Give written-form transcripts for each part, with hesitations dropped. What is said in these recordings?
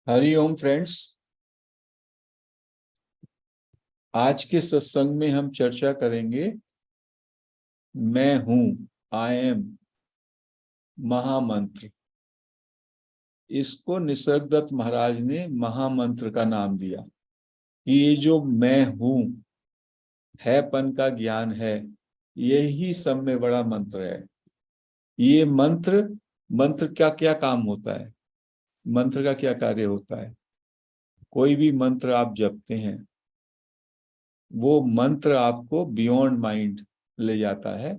हरि ओम friends. आज के सत्संग में हम चर्चा करेंगे मैं हूं, आई एम महामंत्र। इसको निसर्गदत्त महाराज ने महामंत्र का नाम दिया। ये जो मैं हूं हैपन का ज्ञान है, यही सब में बड़ा मंत्र है। ये मंत्र मंत्र का क्या काम होता है, मंत्र का क्या कार्य होता है। कोई भी मंत्र आप जपते हैं, वो मंत्र आपको बियॉन्ड माइंड ले जाता है।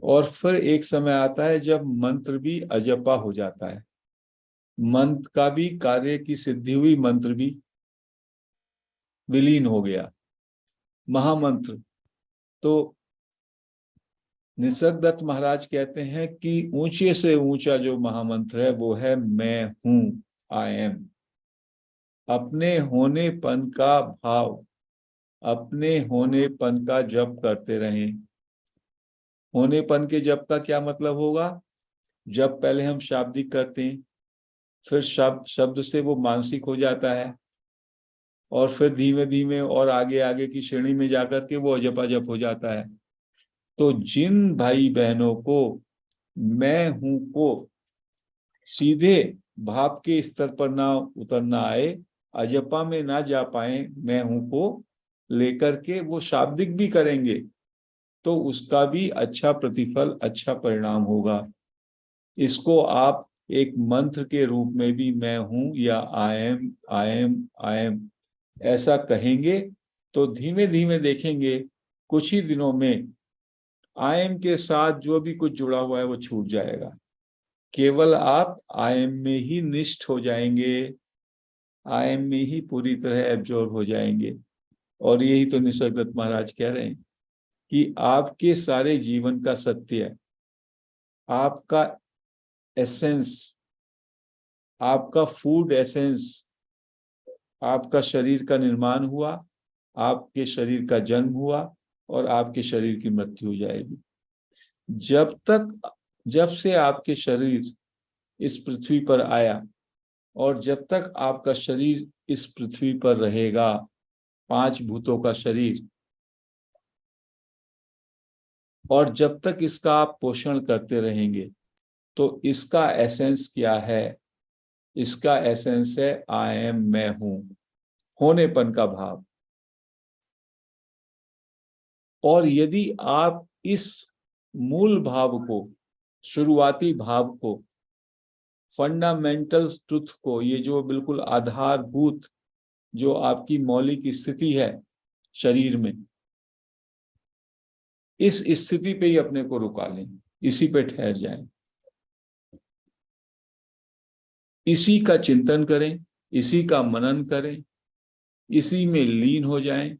और फिर एक समय आता है जब मंत्र भी अजपा हो जाता है, मंत्र का भी कार्य की सिद्धि हुई, मंत्र भी विलीन हो गया। महामंत्र तो निसर्गदत्त महाराज कहते हैं कि ऊंचे से ऊंचा जो महामंत्र है वो है मैं हूं, आई एम। अपने होनेपन का भाव, अपने होनेपन का जप करते रहें। होनेपन के जप का क्या मतलब होगा? जब पहले हम शाब्दिक करते हैं, फिर शब्द शब्द से वो मानसिक हो जाता है, और फिर धीमे धीमे और आगे आगे की श्रेणी में जाकर के वो अजप हो जाता है। तो जिन भाई बहनों को मैं हूं को सीधे भाव के स्तर पर ना उतरना आए, अजपा में ना जा पाए, मैं हूं को लेकर के वो शाब्दिक भी करेंगे, तो उसका भी अच्छा प्रतिफल, अच्छा परिणाम होगा। इसको आप एक मंत्र के रूप में भी मैं हूं या I am, I am, I am ऐसा कहेंगे, तो धीमे धीमे देखेंगे कुछ ही दिनों में आई एम के साथ जो भी कुछ जुड़ा हुआ है वो छूट जाएगा। केवल आप आई एम में ही निष्ठ हो जाएंगे, आई एम में ही पूरी तरह एब्जॉर्ब हो जाएंगे। और यही तो निसर्गदत्त महाराज कह रहे हैं कि आपके सारे जीवन का सत्य, आपका एसेंस, आपका फूड एसेंस, आपका शरीर का निर्माण हुआ, आपके शरीर का जन्म हुआ, और आपके शरीर की मृत्यु हो जाएगी। जब से आपके शरीर इस पृथ्वी पर आया और जब तक आपका शरीर इस पृथ्वी पर रहेगा, पांच भूतों का शरीर, और जब तक इसका आप पोषण करते रहेंगे, तो इसका एसेंस क्या है? इसका एसेंस है आई एम, मैं हूं, होनेपन का भाव। और यदि आप इस मूल भाव को, शुरुआती भाव को, फंडामेंटल ट्रुथ को, ये जो बिल्कुल आधारभूत जो आपकी मौलिक स्थिति है शरीर में, इस स्थिति पे ही अपने को रुका लें, इसी पे ठहर जाएं, इसी का चिंतन करें, इसी का मनन करें, इसी में लीन हो जाएं,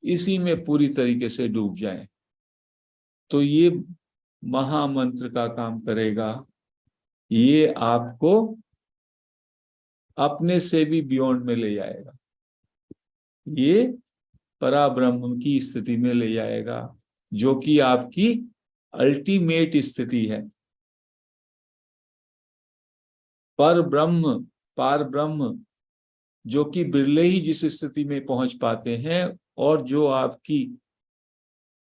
इसी में पूरी तरीके से डूब जाएं, तो ये महामंत्र का काम करेगा। ये आपको अपने से भी बियॉन्ड में ले जाएगा, ये पराब्रह्म की स्थिति में ले जाएगा, जो कि आपकी अल्टीमेट स्थिति है। पर ब्रह्म, पार ब्रह्म, जो कि बिरले ही जिस स्थिति में पहुंच पाते हैं, और जो आपकी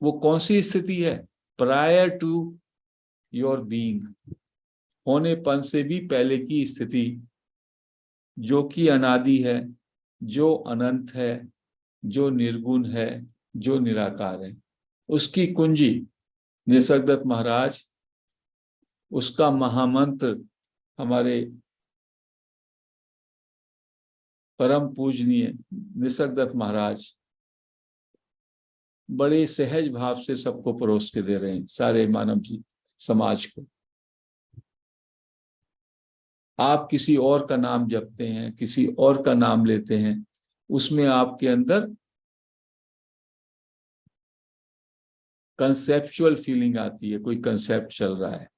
वो कौन सी स्थिति है? प्रायर टू योर बीइंग, होनेपन से भी पहले की स्थिति, जो कि अनादि है, जो अनंत है, जो निर्गुण है, जो निराकार है। उसकी कुंजी निसर्गदत्त महाराज, उसका महामंत्र हमारे परम पूजनीय निसर्गदत्त महाराज बड़े सहज भाव से सबको परोस के दे रहे हैं, सारे मानव जी समाज को। आप किसी और का नाम जपते हैं, किसी और का नाम लेते हैं, उसमें आपके अंदर कंसेप्चुअल फीलिंग आती है, कोई कंसेप्ट चल रहा है,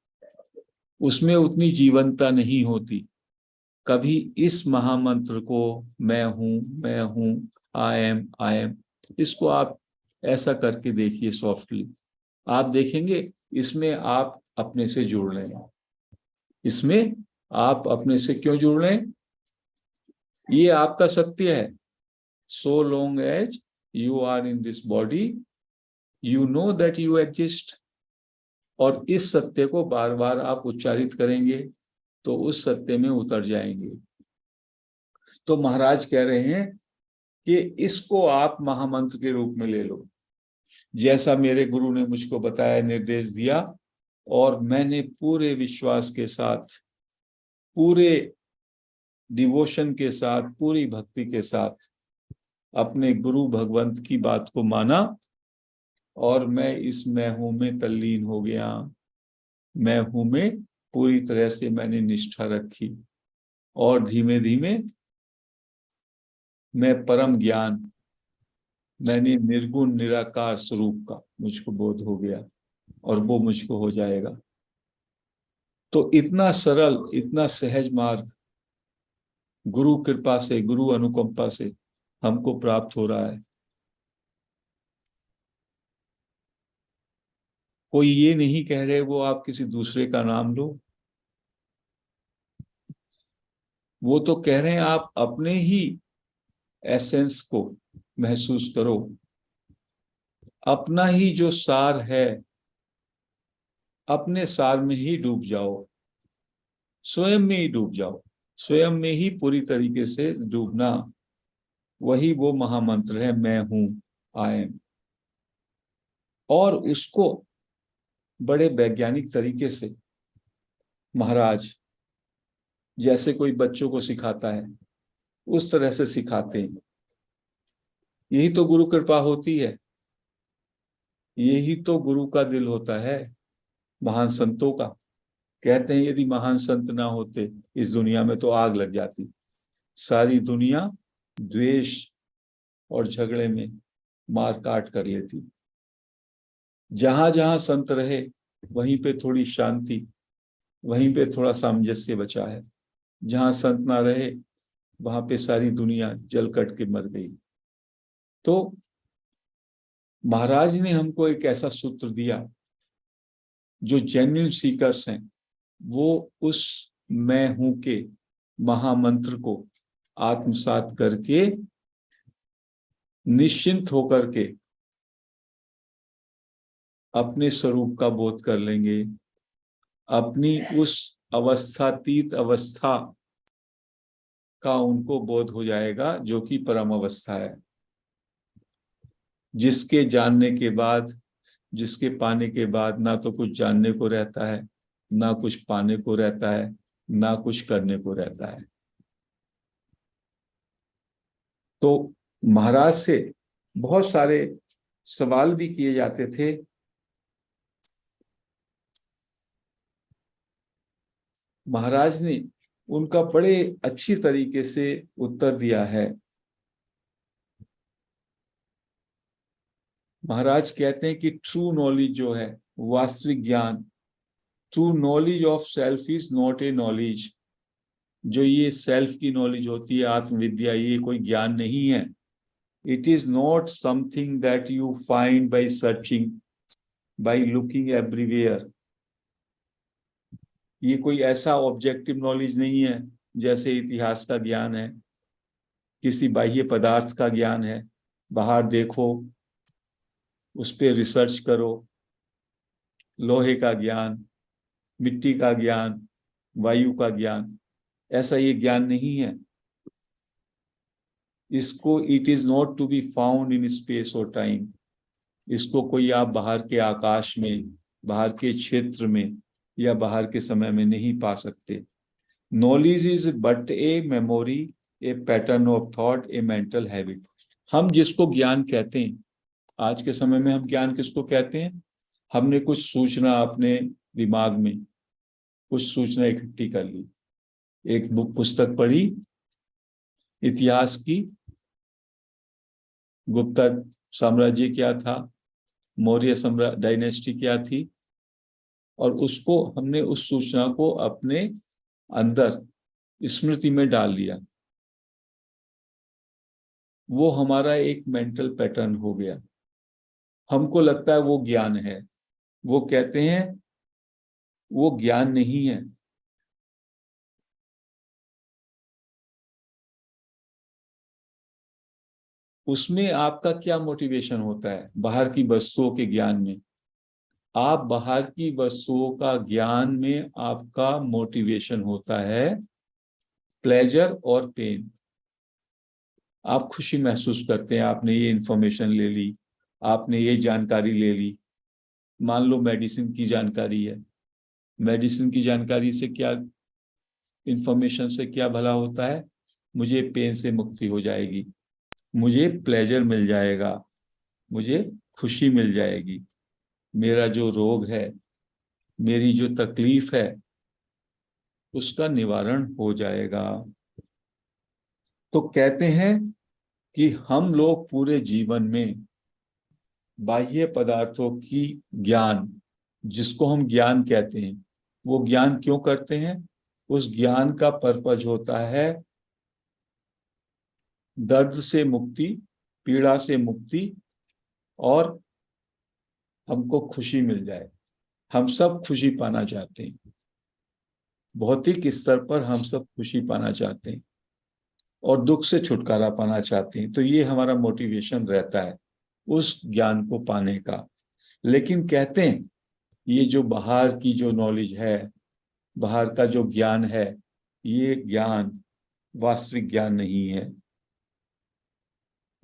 उसमें उतनी जीवंतता नहीं होती। कभी इस महामंत्र को, मैं हूं, मैं हूं, आई एम, आई एम, इसको आप ऐसा करके देखिए सॉफ्टली। आप देखेंगे इसमें आप अपने से जुड़ रहे हैं। इसमें आप अपने से क्यों जुड़ रहे हैं? ये आपका सत्य है। So long as you are in this body, you know that you exist. और इस सत्य को बार बार आप उच्चारित करेंगे तो उस सत्य में उतर जाएंगे। तो महाराज कह रहे हैं कि इसको आप महामंत्र के रूप में ले लो, जैसा मेरे गुरु ने मुझको बताया, निर्देश दिया, और मैंने पूरे विश्वास के साथ, पूरे डिवोशन के साथ, पूरी भक्ति के साथ अपने गुरु भगवंत की बात को माना, और मैं इस मैं हूं में तल्लीन हो गया। मैं हूं में पूरी तरह से मैंने निष्ठा रखी, और धीमे धीमे मैं परम ज्ञान, मैंने निर्गुण निराकार स्वरूप का मुझको बोध हो गया, और वो मुझको हो जाएगा। तो इतना सरल, इतना सहज मार्ग गुरु कृपा से, गुरु अनुकंपा से हमको प्राप्त हो रहा है। कोई ये नहीं कह रहे वो आप किसी दूसरे का नाम लो, वो तो कह रहे हैं आप अपने ही एसेंस को महसूस करो, अपना ही जो सार है, अपने सार में ही डूब जाओ, स्वयं में ही डूब जाओ, स्वयं में ही पूरी तरीके से डूबना, वही वो महामंत्र है, मैं हूं, आई एम। और उसको बड़े वैज्ञानिक तरीके से महाराज, जैसे कोई बच्चों को सिखाता है उस तरह से सिखाते हैं। यही तो गुरु कृपा होती है, यही तो गुरु का दिल होता है, महान संतों का। कहते हैं यदि महान संत ना होते इस दुनिया में तो आग लग जाती, सारी दुनिया द्वेष और झगड़े में मार काट कर लेती। जहां जहां संत रहे वहीं पे थोड़ी शांति, वहीं पे थोड़ा सामंजस्य बचा है। जहां संत ना रहे वहां पे सारी दुनिया जल कट के मर गई। तो महाराज ने हमको एक ऐसा सूत्र दिया, जो जेन्युइन सीकर्स हैं वो उस मैं हूं के महामंत्र को आत्मसात करके निश्चिंत होकर के अपने स्वरूप का बोध कर लेंगे, अपनी उस अवस्थातीत अवस्था का उनको बोध हो जाएगा जो कि परम अवस्था है, जिसके जानने के बाद, जिसके पाने के बाद ना तो कुछ जानने को रहता है, ना कुछ पाने को रहता है, ना कुछ करने को रहता है। तो महाराज से बहुत सारे सवाल भी किए जाते थे। महाराज ने उनका बड़े अच्छी तरीके से उत्तर दिया है। महाराज कहते हैं कि ट्रू नॉलेज जो है, वास्तविक ज्ञान, true knowledge of self is not a knowledge. जो ये सेल्फ की नॉलेज होती है, आत्मविद्या, ये कोई ज्ञान नहीं है। It is not something that you find by searching, by looking everywhere. ये कोई ऐसा ऑब्जेक्टिव नॉलेज नहीं है जैसे इतिहास का ज्ञान है, किसी बाह्य पदार्थ का ज्ञान है, बाहर देखो, उस पर रिसर्च करो। लोहे का ज्ञान, मिट्टी का ज्ञान, वायु का ज्ञान, ऐसा ये ज्ञान नहीं है। इसको it is not to be found in space और टाइम। इसको कोई आप बाहर के आकाश में, बाहर के क्षेत्र में या बाहर के समय में नहीं पा सकते। Knowledge is but a memory, A pattern of thought, A mental habit. हम जिसको ज्ञान कहते हैं, आज के समय में हम ज्ञान किसको कहते हैं? हमने कुछ सूचना अपने दिमाग में, कुछ सूचना इकट्ठी कर ली, एक बुक पुस्तक पढ़ी इतिहास की, गुप्ता साम्राज्य क्या था, मौर्य साम्राज्य डायनेस्टी क्या थी, और उसको हमने, उस सूचना को अपने अंदर स्मृति में डाल लिया। वो हमारा एक मेंटल पैटर्न हो गया। हमको लगता है वो ज्ञान है। वो कहते हैं वो ज्ञान नहीं है। उसमें आपका क्या मोटिवेशन होता है? बाहर की वस्तुओं के ज्ञान में, आप बाहर की वस्तुओं का ज्ञान में आपका मोटिवेशन होता है प्लेजर और पेन। आप खुशी महसूस करते हैं, आपने ये इंफॉर्मेशन ले ली, आपने ये जानकारी ले ली। मान लो मेडिसिन की जानकारी है, मेडिसिन की जानकारी से क्या, इंफॉर्मेशन से क्या भला होता है? मुझे पेन से मुक्ति हो जाएगी, मुझे प्लेजर मिल जाएगा, मुझे खुशी मिल जाएगी, मेरा जो रोग है, मेरी जो तकलीफ है, उसका निवारण हो जाएगा। तो कहते हैं कि हम लोग पूरे जीवन में बाह्य पदार्थों की ज्ञान, जिसको हम ज्ञान कहते हैं, वो ज्ञान क्यों करते हैं? उस ज्ञान का पर्पज होता है दर्द से मुक्ति, पीड़ा से मुक्ति, और हमको खुशी मिल जाए। हम सब खुशी पाना चाहते हैं, भौतिक स्तर पर हम सब खुशी पाना चाहते हैं और दुख से छुटकारा पाना चाहते हैं। तो ये हमारा मोटिवेशन रहता है उस ज्ञान को पाने का। लेकिन कहते हैं ये जो बाहर की जो नॉलेज है, बाहर का जो ज्ञान है, ये ज्ञान वास्तविक ज्ञान नहीं है।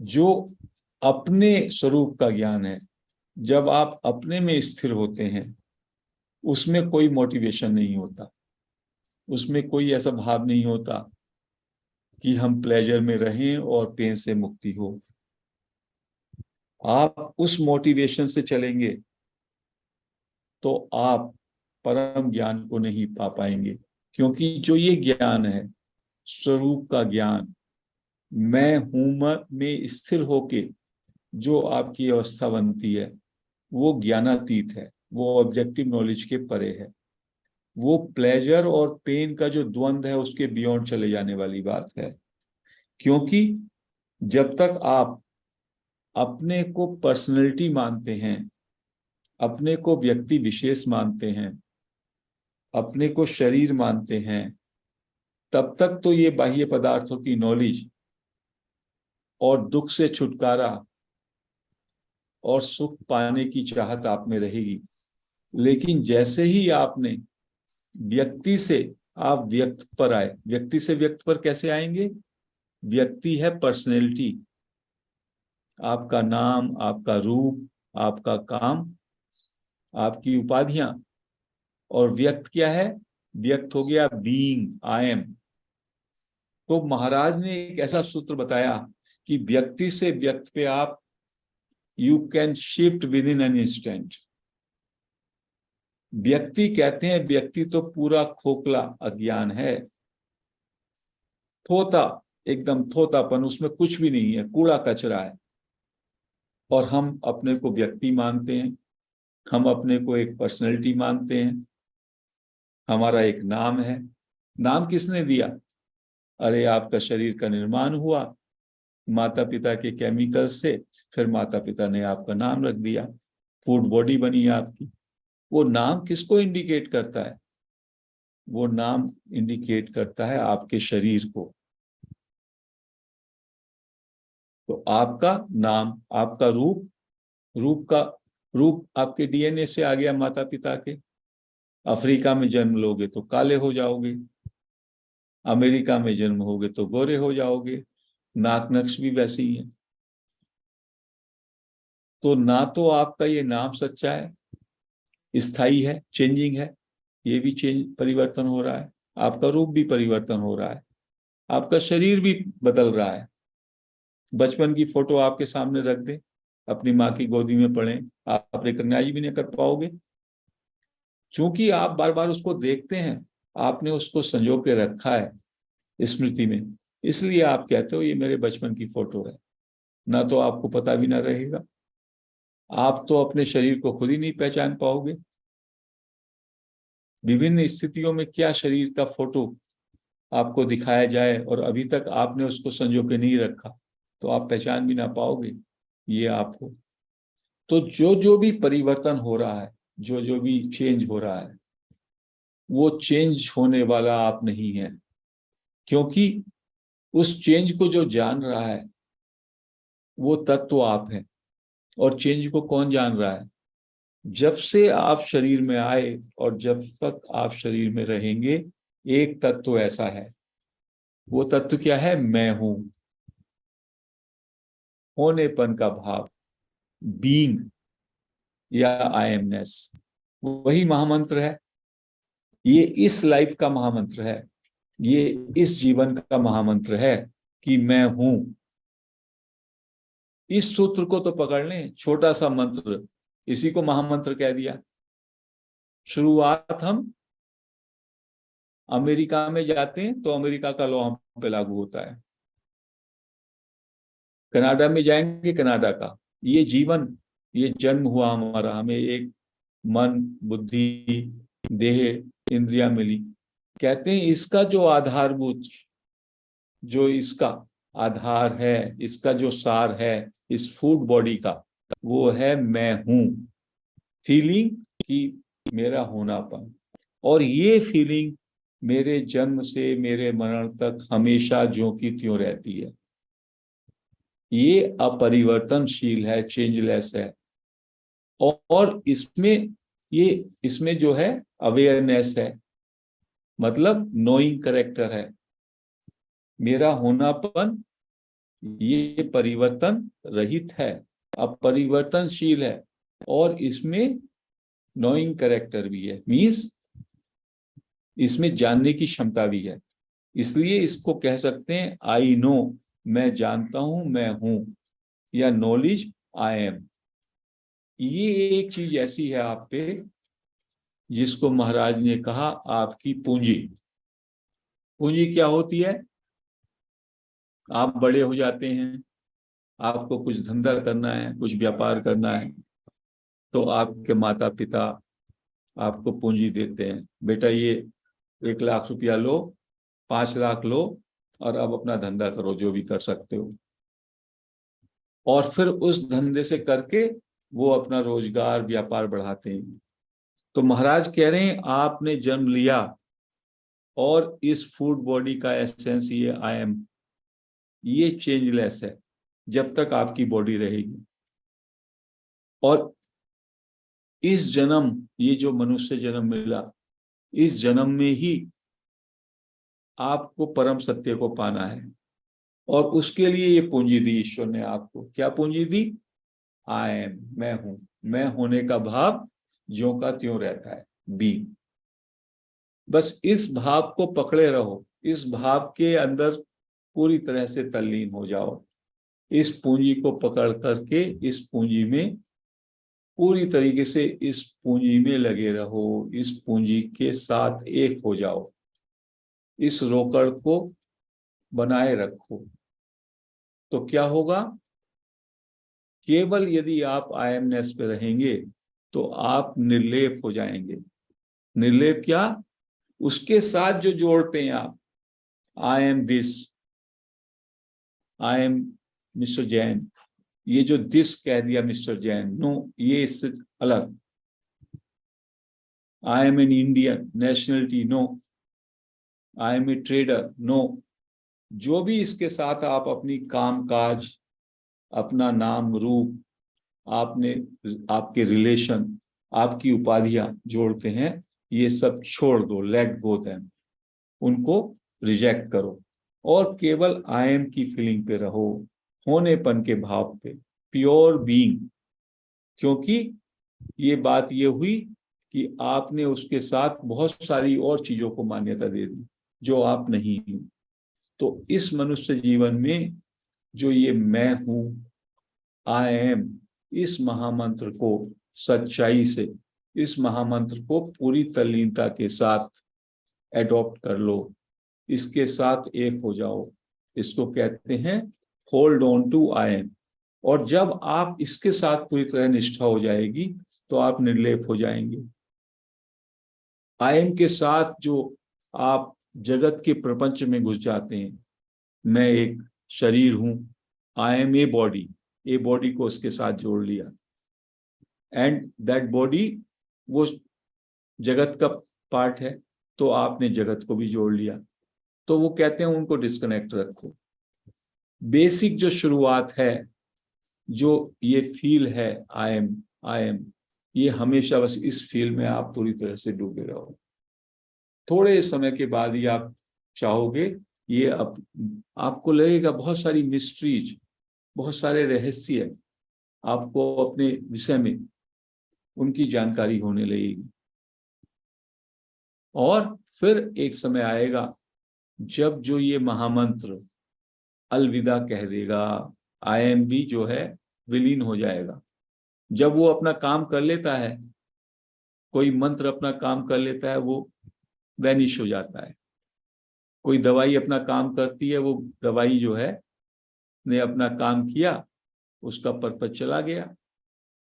जो अपने स्वरूप का ज्ञान है, जब आप अपने में स्थिर होते हैं, उसमें कोई मोटिवेशन नहीं होता, उसमें कोई ऐसा भाव नहीं होता कि हम प्लेजर में रहें और पेन से मुक्ति हो। आप उस मोटिवेशन से चलेंगे तो आप परम ज्ञान को नहीं पा पाएंगे। क्योंकि जो ये ज्ञान है, स्वरूप का ज्ञान, मैं हूं में स्थिर होके जो आपकी अवस्था बनती है, वो ज्ञानातीत है, वो ऑब्जेक्टिव नॉलेज के परे है। वो प्लेजर और पेन का जो द्वंद्व है, उसके बियॉन्ड चले जाने वाली बात है। क्योंकि जब तक आप अपने को पर्सनैलिटी मानते हैं, अपने को व्यक्ति विशेष मानते हैं, अपने को शरीर मानते हैं, तब तक तो ये बाह्य पदार्थों की नॉलेज और दुख से छुटकारा और सुख पाने की चाहत आप में रहेगी। लेकिन जैसे ही आपने व्यक्ति से आप व्यक्त पर आए, व्यक्ति से व्यक्त पर कैसे आएंगे? व्यक्ति है पर्सनैलिटी, आपका नाम, आपका रूप, आपका काम, आपकी उपाधियां। और व्यक्त क्या है? व्यक्त हो गया बीइंग, आई एम। तो महाराज ने एक ऐसा सूत्र बताया कि व्यक्ति से व्यक्त पे आप you can shift with in an instant. व्यक्ति कहते हैं, व्यक्ति तो पूरा खोखला अज्ञान है, थोता, एकदम थोतापन, उसमें कुछ भी नहीं है, कूड़ा कचरा है। और हम अपने को व्यक्ति मानते हैं, हम अपने को एक पर्सनैलिटी मानते हैं, हमारा एक नाम है। नाम किसने दिया? अरे आपका शरीर का निर्माण हुआ माता पिता के केमिकल से, फिर माता पिता ने आपका नाम रख दिया, फूड बॉडी बनी आपकी। वो नाम किसको इंडिकेट करता है? वो नाम इंडिकेट करता है आपके शरीर को। तो आपका नाम, आपका रूप, रूप आपके डीएनए से आ गया माता पिता के। अफ्रीका में जन्म लोगे तो काले हो जाओगे, अमेरिका में जन्म होगे तो गोरे हो जाओगे, नाक नक्श भी वैसे ही है। तो ना तो आपका ये नाम सच्चा है, स्थायी है, चेंजिंग है, ये भी चेंज, परिवर्तन हो रहा है, आपका रूप भी परिवर्तन हो रहा है, आपका शरीर भी बदल रहा है। बचपन की फोटो आपके सामने रख दे, अपनी माँ की गोदी में पड़े, आप रिकॉग्नाइज भी नहीं कर पाओगे। चूंकि आप बार बार उसको देखते हैं, आपने उसको संजो के रखा है स्मृति में, इसलिए आप कहते हो ये मेरे बचपन की फोटो है। ना तो आपको पता भी ना रहेगा, आप तो अपने शरीर को खुद ही नहीं पहचान पाओगे। विभिन्न स्थितियों में क्या शरीर का फोटो आपको दिखाया जाए और अभी तक आपने उसको संजो के नहीं रखा, तो आप पहचान भी ना पाओगे ये आप हो। तो जो जो भी परिवर्तन हो रहा है, जो जो भी चेंज हो रहा है, वो चेंज होने वाला आप नहीं है। क्योंकि उस चेंज को जो जान रहा है, वो तत्व आप हैं। और चेंज को कौन जान रहा है? जब से आप शरीर में आए और जब तक आप शरीर में रहेंगे, एक तत्व ऐसा है। वो तत्व क्या है? मैं हूं। होनेपन का भाव, बीइंग या आई एमनेस, वही महामंत्र है। ये इस लाइफ का महामंत्र है, ये इस जीवन का महामंत्र है कि मैं हूं। इस सूत्र को तो पकड़ लें, छोटा सा मंत्र, इसी को महामंत्र कह दिया। शुरुआत हम अमेरिका में जाते हैं तो अमेरिका का लॉ हम पे लागू होता है, कनाडा में जाएंगे कनाडा का। ये जीवन, ये जन्म हुआ हमारा, हमें एक मन, बुद्धि, देह, इंद्रिया मिली। कहते हैं इसका जो आधारभूत, जो इसका आधार है, इसका जो सार है इस फूड बॉडी का, वो है मैं हूं। फीलिंग कि मेरा होनापन। और ये फीलिंग मेरे जन्म से मेरे मरण तक हमेशा ज्यों की त्यों रहती है। ये अपरिवर्तनशील है, चेंजलेस है। और इसमें, ये इसमें जो है अवेयरनेस है, मतलब नोइंग करेक्टर है। मेरा होनापन ये परिवर्तन रहित है, अपरिवर्तनशील है, और इसमें नोइंग करेक्टर भी है, मीन्स इसमें जानने की क्षमता भी है। इसलिए इसको कह सकते हैं आई नो, मैं जानता हूं, मैं हूं, या नॉलेज आई एम। ये एक चीज ऐसी है आप पे जिसको महाराज ने कहा आपकी पूंजी। पूंजी क्या होती है? आप बड़े हो जाते हैं, आपको कुछ धंधा करना है, कुछ व्यापार करना है, तो आपके माता पिता आपको पूंजी देते हैं, बेटा ये 1 लाख रुपया लो, 5 लाख लो, और अब अपना धंधा करो, जो भी कर सकते हो। और फिर उस धंधे से करके वो अपना रोजगार, व्यापार बढ़ाते हैं। तो महाराज कह रहे हैं आपने जन्म लिया और इस फूड बॉडी का एसेंस ये आई एम, ये चेंजलेस है जब तक आपकी बॉडी रहेगी। और इस जन्म, ये जो मनुष्य जन्म मिला, इस जन्म में ही आपको परम सत्य को पाना है। और उसके लिए ये पूंजी दी ईश्वर ने आपको। क्या पूंजी दी? आई एम, मैं हूं। मैं होने का भाव ज्यों का त्यों रहता है, बी। बस इस भाव को पकड़े रहो, इस भाव के अंदर पूरी तरह से तल्लीन हो जाओ। इस पूंजी को पकड़ करके इस पूंजी में पूरी तरीके से, इस पूंजी में लगे रहो, इस पूंजी के साथ एक हो जाओ, इस रोकड़ को बनाए रखो। तो क्या होगा? केवल यदि आप आईएमनेस पे रहेंगे तो आप निर्लेप हो जाएंगे। निर्लेप क्या? उसके साथ जो जोड़ते हैं आप, I am this, I am mister Jain, ये जो दिस कह दिया मिस्टर जैन, नो, ये इससे अलग। I am an Indian nationality, no. I am a trader, no. जो भी इसके साथ आप अपनी कामकाज, अपना नाम रूप, आपने, आपके रिलेशन, आपकी उपाधियां जोड़ते हैं, ये सब छोड़ दो, लेट गो देम, उनको रिजेक्ट करो, और केवल आई एम की फीलिंग पे रहो, होनेपन के भाव पे, प्योर बीइंग। क्योंकि ये बात ये हुई कि आपने उसके साथ बहुत सारी और चीजों को मान्यता दे दी जो आप नहीं हो। तो इस मनुष्य जीवन में जो ये मैं हूं, आई एम, इस महामंत्र को सच्चाई से, इस महामंत्र को पूरी तल्लीनता के साथ एडॉप्ट कर लो, इसके साथ एक हो जाओ। इसको कहते हैं hold on to I am. और जब आप इसके साथ पूरी तरह निष्ठा हो जाएगी तो आप निर्लेप हो जाएंगे। आई एम के साथ जो आप जगत के प्रपंच में घुस जाते हैं, मैं एक शरीर हूं, I am a body, a body को उसके साथ जोड़ लिया, एंड दैट बॉडी वो जगत का पार्ट है, तो आपने जगत को भी जोड़ लिया। तो वो कहते हैं उनको डिस्कनेक्ट रखो। बेसिक जो शुरुआत है जो ये फील है आई एम, ये हमेशा बस इस फील में आप पूरी तरह से डूबे रहो। थोड़े समय के बाद ही आप चाहोगे, ये आपको लगेगा बहुत सारी मिस्ट्रीज, बहुत सारे रहस्य आपको अपने विषय में उनकी जानकारी होने लगेगी। और फिर एक समय आएगा जब जो ये महामंत्र अलविदा कह देगा, आई एम भी जो है विलीन हो जाएगा। जब वो अपना काम कर लेता है, कोई मंत्र अपना काम कर लेता है, वो वैनिश हो जाता है। कोई दवाई अपना काम करती है, वो दवाई जो है ने अपना काम किया, उसका पर्पज चला गया।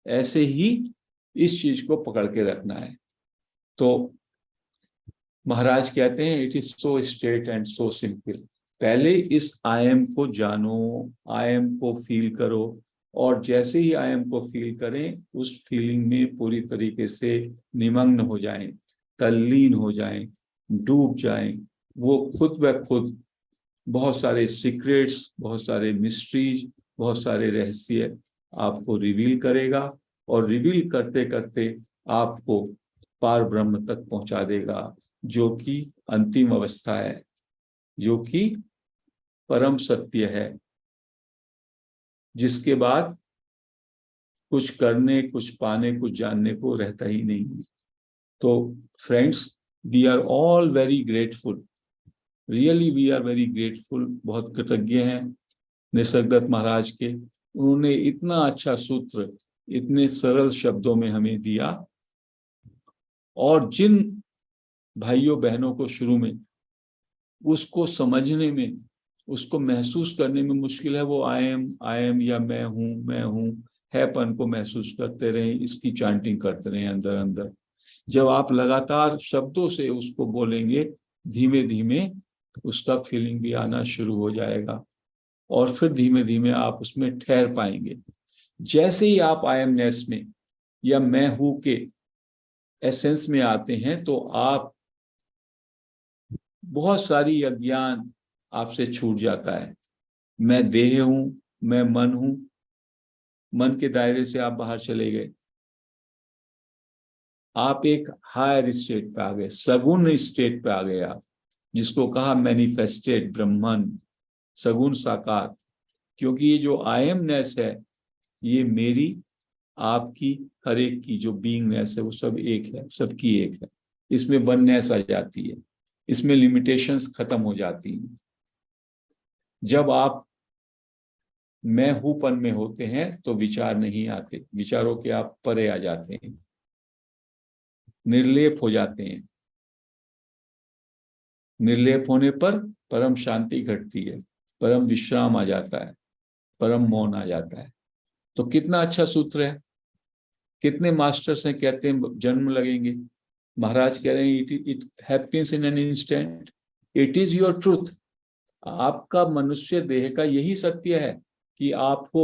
ऐसे ही इस चीज को पकड़ के रखना है। तो महाराज कहते हैं it is so straight and so simple. पहले इस आई एम को जानो, आई एम को फील करो, और जैसे ही आई एम को फील करें, उस फीलिंग में पूरी तरीके से निमग्न हो जाएं, तल्लीन हो जाएं, डूब जाएं। वो खुद ब खुद बहुत सारे सीक्रेट्स, बहुत सारे मिस्ट्रीज, बहुत सारे रहस्य आपको रिवील करेगा, और रिवील करते करते आपको पार ब्रह्म तक पहुंचा देगा, जो कि अंतिम अवस्था है, जो कि परम सत्य है, जिसके बाद कुछ करने, कुछ पाने, कुछ जानने को रहता ही नहीं। तो friends, we are all very grateful, really we are very grateful, बहुत कृतज्ञ हैं निसर्गदत्त महाराज के। उन्होंने इतना अच्छा सूत्र इतने सरल शब्दों में हमें दिया, और जिन भाइयों बहनों को शुरू में उसको समझने में, उसको महसूस करने में मुश्किल है, वो आई एम या मैं हूं हैपन को महसूस करते रहें, इसकी चांटिंग करते रहें अंदर अंदर। जब आप लगातार शब्दों से उसको बोलेंगे, धीमे धीमे उसका फीलिंग भी आना शुरू हो जाएगा, और फिर धीमे धीमे आप उसमें ठहर पाएंगे। जैसे ही आप आई एमनेस में या मैं हूं के एसेंस में आते हैं, तो आप बहुत सारी अज्ञान आपसे छूट जाता है। मैं देह हूं, मैं मन हूं, मन के दायरे से आप बाहर चले गए, आप एक हायर स्टेट पे आ गए, सगुण स्टेट पे आ गए आप, जिसको कहा मैनिफेस्टेड ब्रह्मन, सगुण साकार। क्योंकि ये जो आई एमनेस है, ये मेरी, आपकी, हर एक की जो बीइंगनेस है, वो सब एक है, सबकी एक है। इसमें वननेस आ जाती है, इसमें लिमिटेशंस खत्म हो जाती हैं। जब आप मैं हूपन में होते हैं तो विचार नहीं आते, विचारों के आप परे आ जाते हैं, निर्लेप हो जाते हैं। निर्लेप होने पर परम शांति घटती है, परम विश्राम आ जाता है, परम मौन आ जाता है। तो कितना अच्छा सूत्र है। कितने मास्टर्स हैं कहते हैं जन्म लगेंगे, महाराज कह रहे हैं it happens in an instant, it is your truth. आपका मनुष्य देह का यही सत्य है कि आपको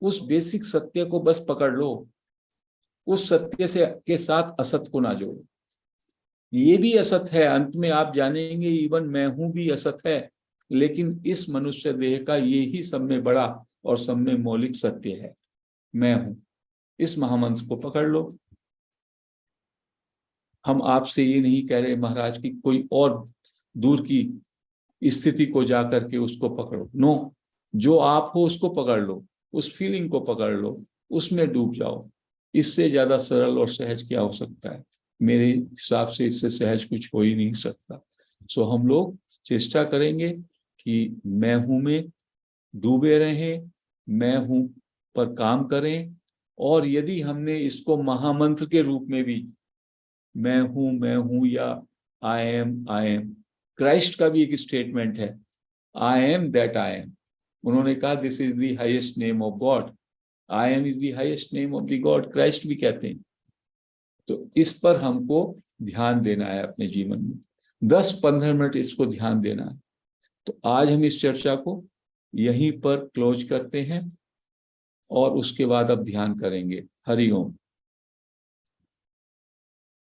उस बेसिक सत्य को बस पकड़ लो, उस सत्य से के साथ असत को ना जोड़ो। ये भी असत है, अंत में आप जानेंगे इवन मैं हूं भी असत है, लेकिन इस मनुष्य देह का ये ही सब में बड़ा और सब में मौलिक सत्य है, मैं हूं। इस महामंत्र को पकड़ लो। हम आपसे ये नहीं कह रहे महाराज की कोई और दूर की स्थिति को जाकर के उसको पकड़ो, नो, जो आप हो उसको पकड़ लो, उस फीलिंग को पकड़ लो, उसमें डूब जाओ। इससे ज्यादा सरल और सहज क्या हो सकता है? मेरे हिसाब से इससे सहज कुछ हो ही नहीं सकता। सो हम लोग चेष्टा करेंगे कि मैं हूं में डूबे रहें, मैं हूं पर काम करें। और यदि हमने इसको महामंत्र के रूप में भी मैं हूं या आई एम, क्राइस्ट का भी एक स्टेटमेंट है, I am that I am. उन्होंने कहा this is the highest name of God, I am is the highest name of the God, Christ भी कहते हैं। तो इस पर हमको ध्यान देना है अपने जीवन में, 10-15 मिनट इसको ध्यान देना है। तो आज हम इस चर्चा को यहीं पर क्लोज करते हैं, और उसके बाद अब ध्यान करेंगे। हरि ओम।